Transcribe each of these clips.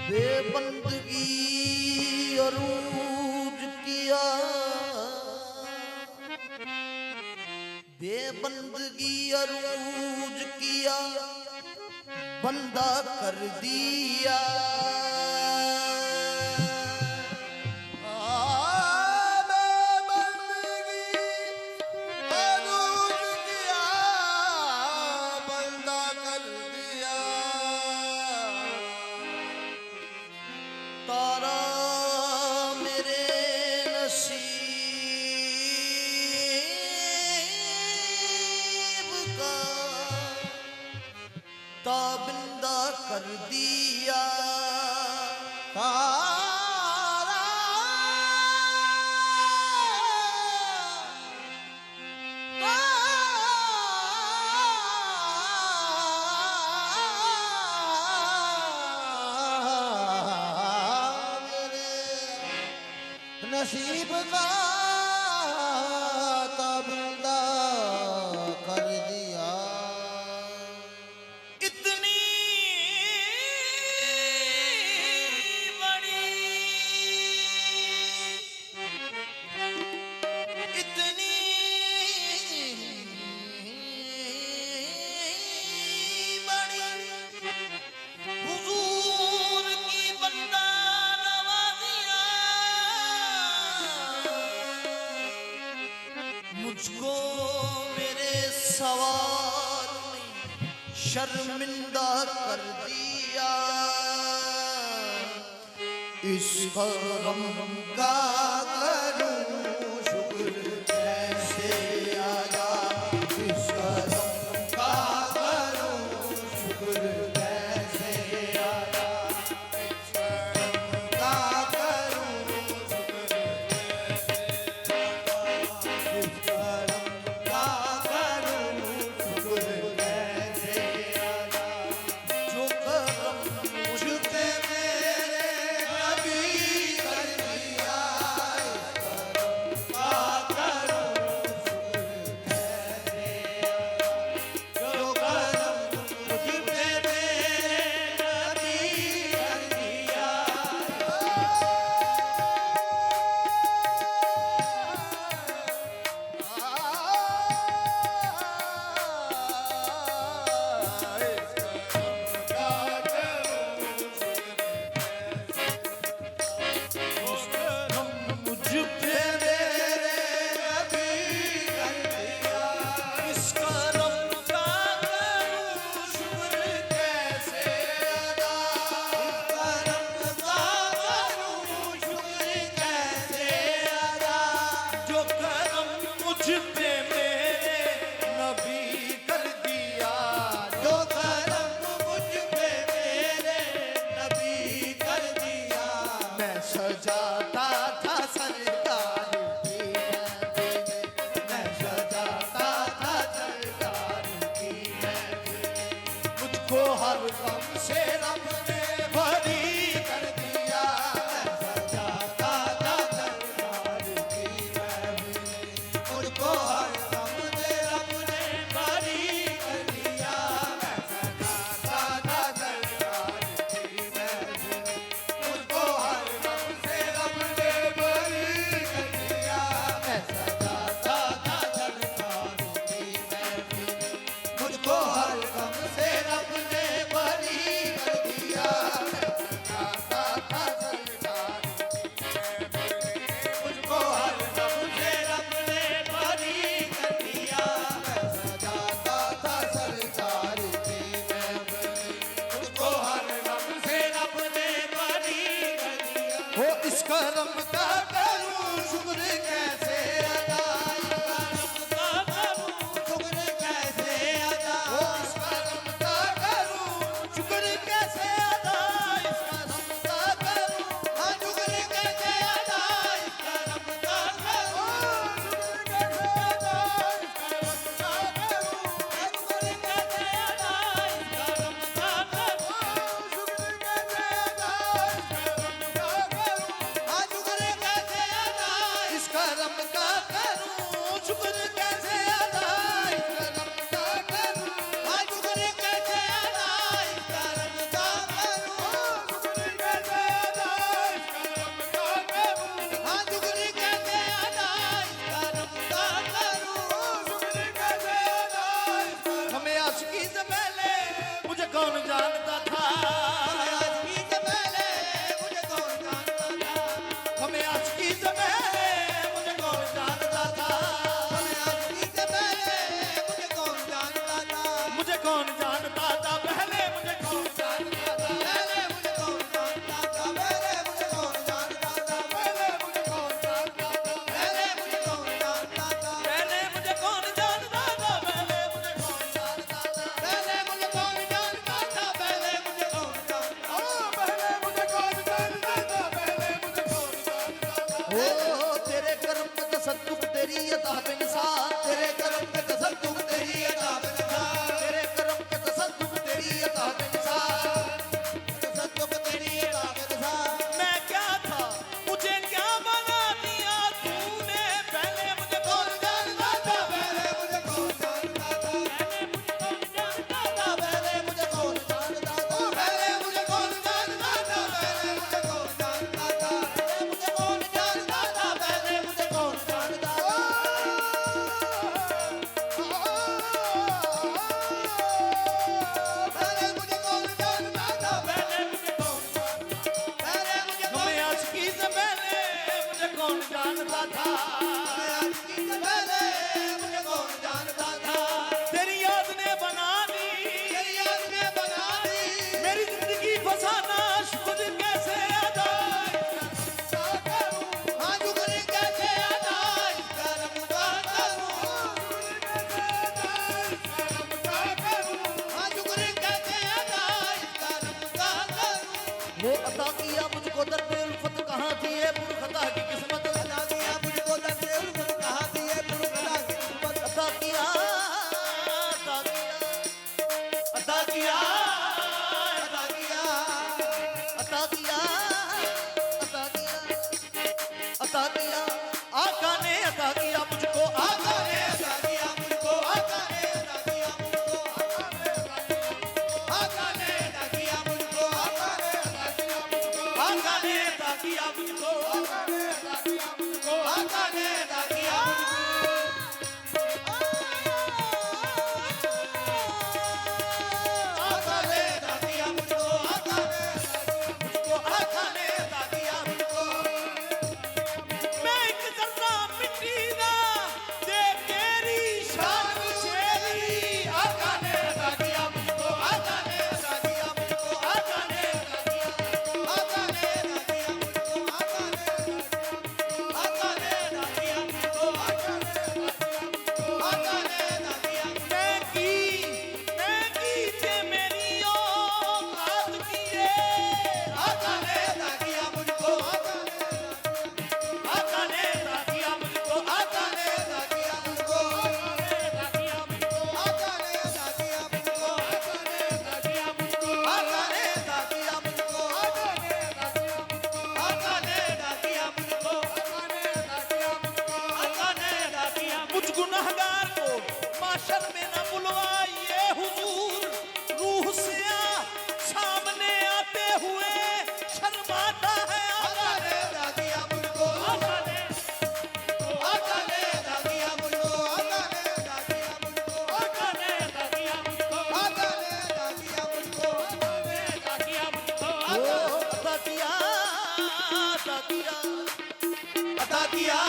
बेबंदगी अरूज किया, बेबंदगी अरूज किया, बंदा कर दिया। तारा मेरे नसीब का ताबिंदा कर दिया। तारा नसीब का ताबिंदा कर दिया। इतनी बड़ी इतनी बड़ी हुजूर की बंदा मुझको मेरे सवाल ने शर्मिंदा कर दिया। इस करम का करूं शुक्र कैसे अदा, इस करम का करूं शुक्र कैसे अदा, इस करम का करूं शुक्र कैसे अदा, इस करम का करूं शुक्र कैसे अदा। जो करम मुझ पे मेरे नबी कर दिया, इस करम का करूं शुक्र कैसे अदा। जो करम मुझ पे मेरे नबी कर दिया, सजाता था सरकार की महफिल, मैं सजाता था सरकार की महफिल। मुझको हर गम से रब ने भरी कर दिया, मैं सजाता था सरकार की महफिल। मुझको हर गम से रब ने भरी कर दिया, मैं सजाता था सरकार की महफिल। मुझको हर गम से रब ने भरी कर दिया, मैं सजाता था सरकार की महफिल। मुझको हर गम से रब ने भरी कर दिया, मैं सजाता था सरकार की महफिल। मुझको हर गम से रब ने भरी कर दिया, मैं सजाता था सरकार की महफिल। मुझको हर गम से रब ने भरी कर दिया। हो इस करम का करूं शुक्र कैसे अदा, इस करम का करूं शुक्र कैसे अदा। हो इस करम का करूं शुक्र कैसे अदा, इस करम का करूं हाँ शुक्र कैसे अदा, इस करम का करूं शुक्र कैसे अदा, इस करम का करूं हाँ शुक्र कैसे अदा, इस करम का करूं शुक्र कैसे अदा, इस करम का करूं हाँ शुक्र कैसे अदा, इस करम था, आज की पहले मुझे कौन जानता था। तेरी याद ने बना दी, तेरी याद ने बना दी, मेरी जिंदगी फसाना शुक्र कैसे अदा करूं, हाँ शुक्र कैसे अदा करम का करूं, हाँ शुक्र कैसे अदा करम का करूं। वो अता किया मुझको दर्द उल्फत कहाँ थी ये पुरखता की किस्मत अता किया मुझको दर्द उल्फत कहाँ थी ये पुरखता की किस्मत। अता किया अता किया अता किया, अता किया, अता किया अता किया अता किया आका ने अता किया मुझको आका ने अता किया मुझको, आका ने अता किया मुझको, आका ने अता किया मुझको, आका ने अता किया मुझको, आका ने अता किया मुझको आका ने अता किया मुझको, आका ने अता किया मुझको, आका ने अता किया मुझको, आका ने आका ने अता किया मुझको मैं एक जर्रा मिट्टी दा दे तेरी शान चेरी आका ने अता किया मुझको, आका ने अता किया मुझको, आका ने अता किया मुझको, आका ने अता किया मुझको, आका ने अता किया, आका ने अता किया मुझको, आका ने अता किया मुझको, आका ने अता किया मुझको। मैं की ते मेरी औकात की है आका ने अता किया मुझको, आका ने आका ने अता किया मुझको आका ने अता किया मुझको, आका ने अता किया मुझको, आका ने अता किया मुझको, आका ने अता किया मुझको, आका ने अता किया मुझको, आका ने अता किया मुझको, आका ने अता किया मुझको, आका ने अता किया मुझ गुनहगार को माशर में न बुलवाइए हुजूर रूह से सामने आते हुए शर्माता है आका ने अता किया मुझको, आका ने अता किया मुझको, आका ने अता किया मुझको, आका ने अता किया मुझको, आका ने अता किया मुझको, आका ने अता किया मुझको, वो अता किया अता किया अता किया,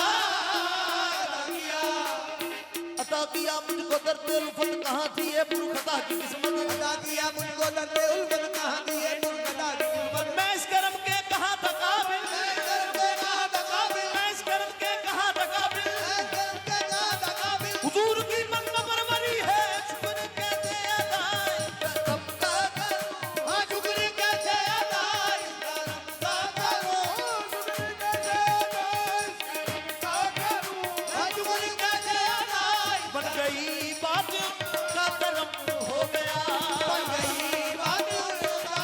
अता किया मुझको दर्द उल्फत कहाँ थी ये पुरखता की किस्मत अता किया मुझको दर्द उल्फत कहाँ थी ये पुरखता की किस्मत। मैं इस कर्म के कहाँ था काबिल मैं कर्म के कहाँ था काबिल, मैं इस कर्म के कहाँ था काबिल मैं कर्म के कहाँ था काबिल। हुजूर की मंद परवरी है शुक्र कैसे अदा करम का करूं हाँ शुक्र कैसे अदा करम का करूं, शुक्र कैसे अदा करम का करूं, हाँ शुक्र कैसे अदा बन गई बात का कर्म हो गया बन गई बात का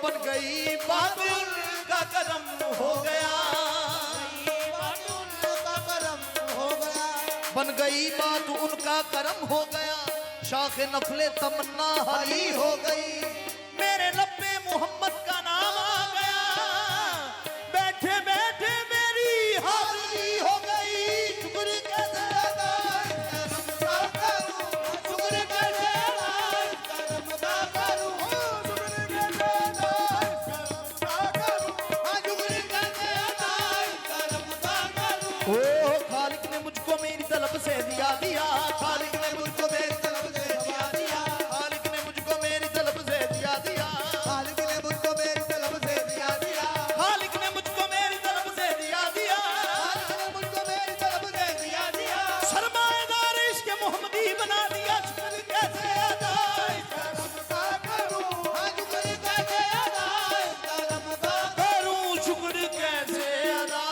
बन गई बात उनका करम हो गया, बन गई बात उनका करम हो गया, शाख नफले तमन्ना हरी हो गई, मेरे लब पे मोहम्मद का नाम आ गया, बैठे बैठे मेरी हाजिरी हो गई। शुक्र कैसे अदा करूं, शुक्र कैसे अदा करूं, शुक्र कैसे अदा करूं, शुक्र कैसे अदा करूं। ओ खालिक ने मुझको मेरी तलब से दिया दिया, खालिक ने मुझको मेरी तलब से दिया दिया, खालिक ने मुझको मेरी तलब से दिया दिया, खालिक ने मुझको मेरी तलब से दिया दिया, खालिक ने मुझको मेरी तलब से दिया दिया, खालिक ने मुझको मेरी तलब से दिया दिया, सरमाएदार इश्क मोहम्मदी बना दिया। शुक्र कैसे अदा करूं, हाँ शुक्र कैसे अदा करूं, शुक्र कैसे अदा,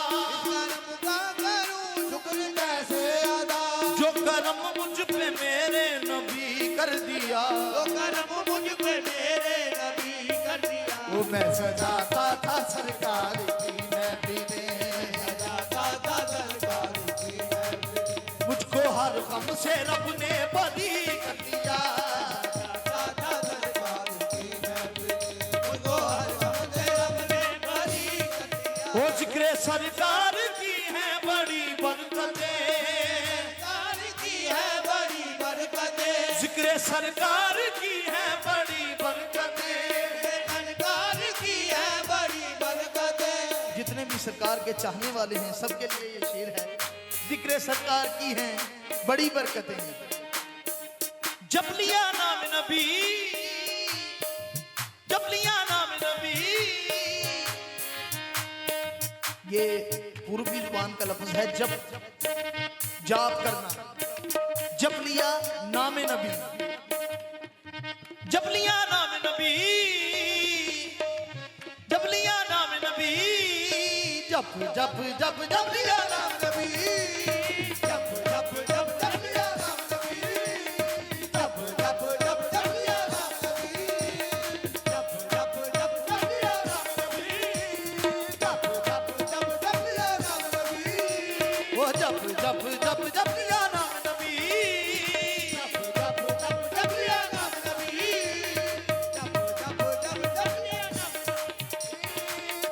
करूं, शुक्र कैसे अदा, जो करम मुझ पे मेरे नबी कर दिया, तो करम मुझ पे मेरे नबी कर दिया, वो मैं सजाता था सरकार की महफिल में, सजाता था सरकार की महफिल, मुझको हर गम से रब ने बरी कर दिया, सजाता था सरकार की महफिल, मुझको हर गम से रब ने बरी कर दिया, वो जिक्र सरकार की है बड़ी बरकतें, सरकार की है बड़ी बरकतें, जिक्र सरकार की है बड़ी बरकतें। सरकार की है बड़ी बरकतें, जितने भी सरकार के चाहने वाले हैं सबके लिए ये शेर है, जिक्र सरकार की है बड़ी बरकतें हैं। जब लिया नाम नबी, जब लिया नाम नबी, ये पूर्वी जुबान का लफ्ज है जब, जाप करना, जब लिया नाम नबी, जब लिया नाम नबी, जब लिया नाम नबी, जब जब जब जब लिया नाम नबी, जब जब जब जब लिया नाम नबी, जब जब जब जब लिया नाम नबी, जब जब जब जब लिया नाम नबी, जब जब जब जब लिया नाम नबी, वो जब जब जब जब लिया नाम नबी, जब जब जब जब लिया नाम नबी, जब जब जब जब लिया नाम नबी,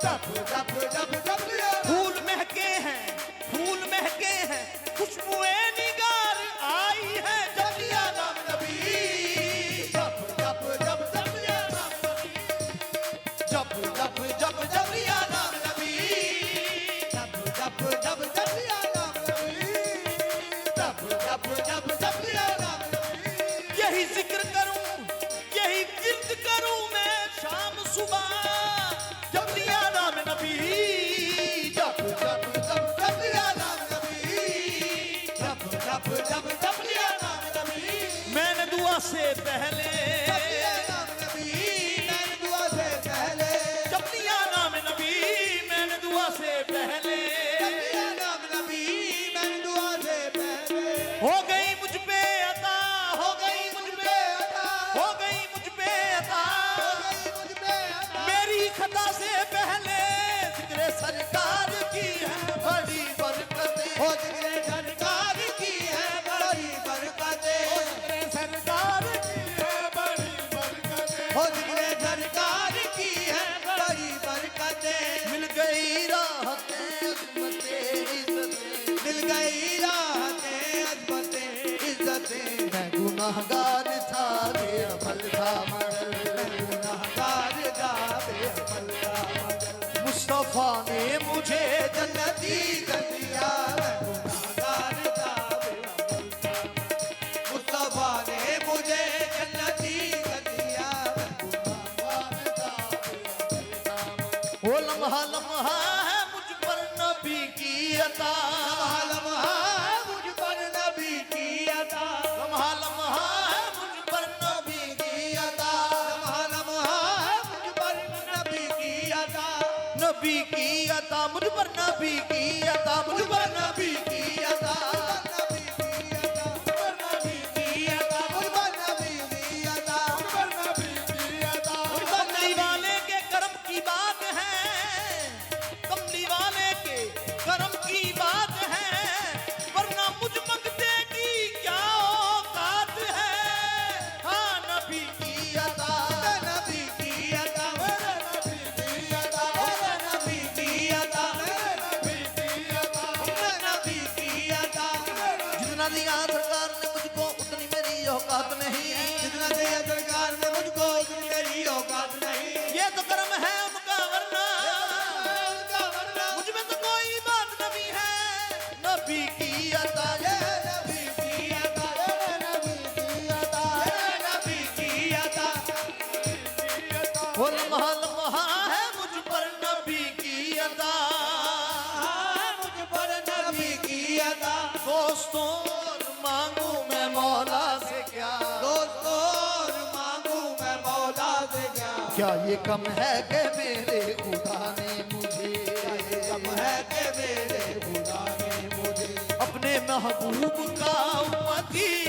जब जब जब जब लिया नाम, फूल महके हैं, फूल महके हैं, खुशबुएं निगार आई है जब लिया नाम नबी, जब जब जब जब लिया नाम नबी, जब जब जब जब लिया नाम नबी, जब जब जब जब लिया नाम नबी, जब जब जब जब लिया नाम नबी, यही जिक्र करूं, यही विर्द करूं मैं शाम सुबह, जब लिया नाम नबी, जब जब जब जब लिया नाम नबी, जब जब जब जब लिया नाम नबी, मैंने दुआ से पहले, जब लिया नाम नबी, मैंने दुआ से पहले, जब लिया नाम नबी, मैंने दुआ से पहले, जब लिया नाम नबी, मैंने दुआ से पहले, हो गई मुझ पे अता, हो गई मुझ पे अता, हो गई मुझ पे अता, हो गई मुझ पे अता, मेरी खता से पहले जिक्र सरकार की है बड़ी बरकतें, हो जिक्र सरकार की है बड़ी बरकतें, जिक्र सरकार की है बड़ी बरकतें, हो जिक्र सरकार की है बड़ी बरकतें, मिल गई राहतें अज़मतें इज़्ज़तें, मिल गई राहतें अज़मतें इज़्ज़तें, मैं गुनाहगार था बेअमल था मगर, गुनाहगार था बेअमल था मगर, मुस्तफा ने मुझे जन्नती कर दिया, मैं गुनाहगार था बेअमल था, मुस्तफा ने मुझे जन्नती कर दिया, मैं गुनाहगार था बेअमल था, वो लम्हा लम्हा है मुझ पर नबी की अता, लम्हा मुझ पर नबी की अता, लम्हा लम्हा है मुझ पर नबी की अता, लम्हा मुझ पर नबी की अता, नबी की अता मुझ पर नबी की अता, मुझ पर नबी की अता, नबी की अता, बंदी वाले के कर ये कम है कि मेरे खुदा ने मुझे, कम है कि मेरे खुदा ने मुझे अपने महबूब का उम्मती